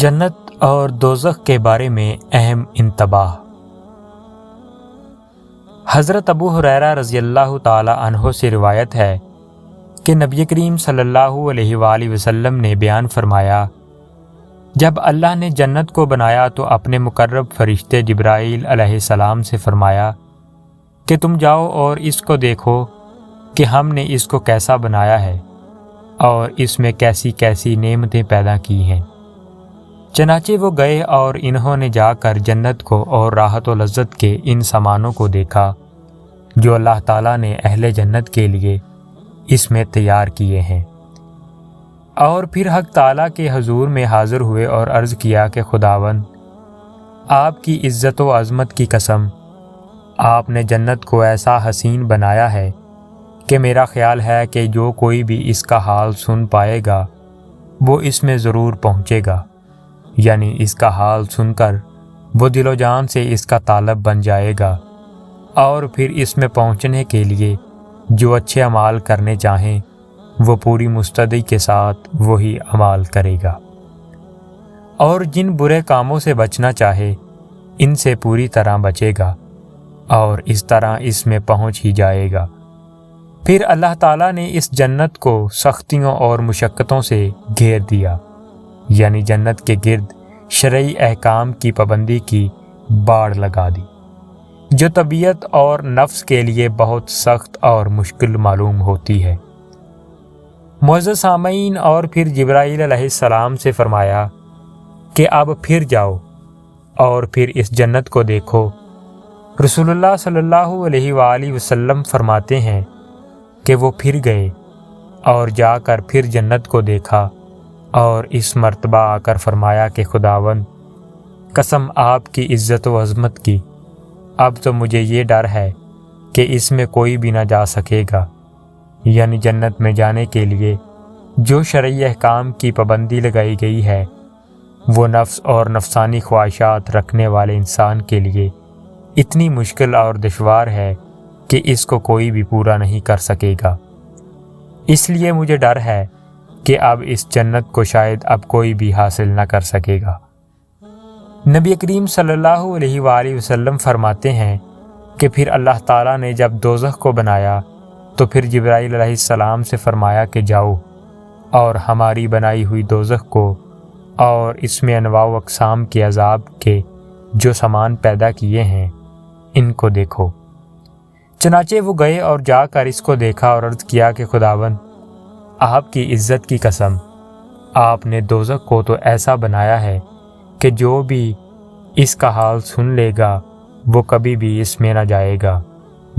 جنت اور دوزخ کے بارے میں اہم انتباہ۔ حضرت ابو ہریرہ رضی اللہ تعالی عنہ سے روایت ہے کہ نبی کریم صلی اللہ علیہ وآلہ وسلم نے بیان فرمایا، جب اللہ نے جنت کو بنایا تو اپنے مقرب فرشتے جبرائیل علیہ السلام سے فرمایا کہ تم جاؤ اور اس کو دیکھو کہ ہم نے اس کو کیسا بنایا ہے اور اس میں کیسی کیسی نعمتیں پیدا کی ہیں۔ چنانچہ وہ گئے اور انہوں نے جا کر جنت کو اور راحت و لذت کے ان سامانوں کو دیکھا جو اللہ تعالیٰ نے اہل جنت کے لیے اس میں تیار کیے ہیں، اور پھر حق تعالیٰ کے حضور میں حاضر ہوئے اور عرض کیا کہ خداوند، آپ کی عزت و عظمت کی قسم، آپ نے جنت کو ایسا حسین بنایا ہے کہ میرا خیال ہے کہ جو کوئی بھی اس کا حال سن پائے گا وہ اس میں ضرور پہنچے گا، یعنی اس کا حال سن کر وہ دل و جان سے اس کا طالب بن جائے گا، اور پھر اس میں پہنچنے کے لیے جو اچھے اعمال کرنے چاہیں وہ پوری مستعدی کے ساتھ وہی اعمال کرے گا، اور جن برے کاموں سے بچنا چاہے ان سے پوری طرح بچے گا، اور اس طرح اس میں پہنچ ہی جائے گا۔ پھر اللہ تعالیٰ نے اس جنت کو سختیوں اور مشقتوں سے گھیر دیا، یعنی جنت کے گرد شرعی احکام کی پابندی کی باڑ لگا دی، جو طبیعت اور نفس کے لیے بہت سخت اور مشکل معلوم ہوتی ہے۔ معزز سامعین، اور پھر جبرائیل علیہ السلام سے فرمایا کہ اب پھر جاؤ اور پھر اس جنت کو دیکھو۔ رسول اللہ صلی اللہ علیہ وآلہ وسلم فرماتے ہیں کہ وہ پھر گئے اور جا کر پھر جنت کو دیکھا، اور اس مرتبہ آ کر فرمایا کہ خداوند، قسم آپ کی عزت و عظمت کی، اب تو مجھے یہ ڈر ہے کہ اس میں کوئی بھی نہ جا سکے گا، یعنی جنت میں جانے کے لیے جو شرعی احکام کی پابندی لگائی گئی ہے وہ نفس اور نفسانی خواہشات رکھنے والے انسان کے لیے اتنی مشکل اور دشوار ہے کہ اس کو کوئی بھی پورا نہیں کر سکے گا۔ اس لیے مجھے ڈر ہے کہ اب اس جنت کو شاید اب کوئی بھی حاصل نہ کر سکے گا۔ نبی کریم صلی اللہ علیہ وآلہ وسلم فرماتے ہیں کہ پھر اللہ تعالیٰ نے جب دوزخ کو بنایا تو پھر جبرائیل علیہ السلام سے فرمایا کہ جاؤ اور ہماری بنائی ہوئی دوزخ کو اور اس میں انواع و اقسام کے عذاب کے جو سامان پیدا کیے ہیں ان کو دیکھو۔ چنانچہ وہ گئے اور جا کر اس کو دیکھا اور عرض کیا کہ خداوند، آپ کی عزت کی قسم، آپ نے دوزخ کو تو ایسا بنایا ہے کہ جو بھی اس کا حال سن لے گا وہ کبھی بھی اس میں نہ جائے گا،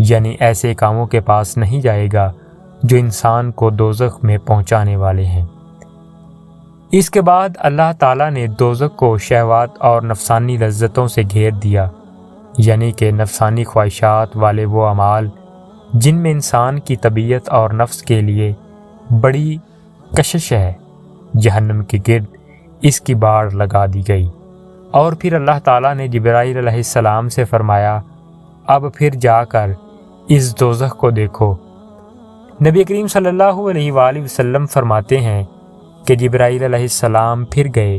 یعنی ایسے کاموں کے پاس نہیں جائے گا جو انسان کو دوزخ میں پہنچانے والے ہیں۔ اس کے بعد اللہ تعالیٰ نے دوزخ کو شہوات اور نفسانی لذتوں سے گھیر دیا، یعنی کہ نفسانی خواہشات والے وہ اعمال جن میں انسان کی طبیعت اور نفس کے لیے بڑی کشش ہے، جہنم کے گرد اس کی باڑ لگا دی گئی۔ اور پھر اللہ تعالیٰ نے جبرائیل علیہ السلام سے فرمایا، اب پھر جا کر اس دوزخ کو دیکھو۔ نبی کریم صلی اللہ علیہ وآلہ وسلم فرماتے ہیں کہ جبرائیل علیہ السلام پھر گئے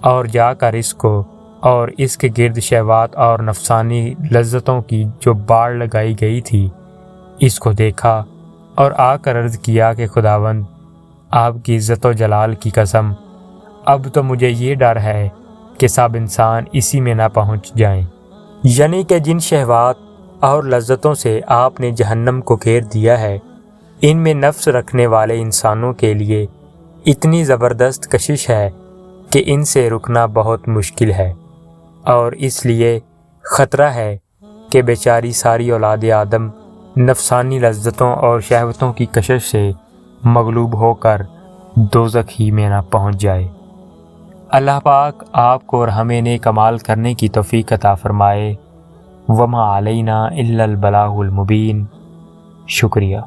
اور جا کر اس کو اور اس کے گرد شہوات اور نفسانی لذتوں کی جو باڑ لگائی گئی تھی اس کو دیکھا، اور آ کر عرض کیا کہ خداوند، آپ کی عزت و جلال کی قسم، اب تو مجھے یہ ڈر ہے کہ سب انسان اسی میں نہ پہنچ جائیں، یعنی کہ جن شہوات اور لذتوں سے آپ نے جہنم کو گھیر دیا ہے ان میں نفس رکھنے والے انسانوں کے لیے اتنی زبردست کشش ہے کہ ان سے رکنا بہت مشکل ہے، اور اس لیے خطرہ ہے کہ بیچاری ساری اولاد آدم نفسانی لذتوں اور شہوتوں کی کشش سے مغلوب ہو کر دوزخ ہی میں نہ پہنچ جائے۔ اللہ پاک آپ کو اور ہمیں نیک اعمال کرنے کی توفیق عطا فرمائے۔ وما علینا الا البلاغ المبین۔ شکریہ۔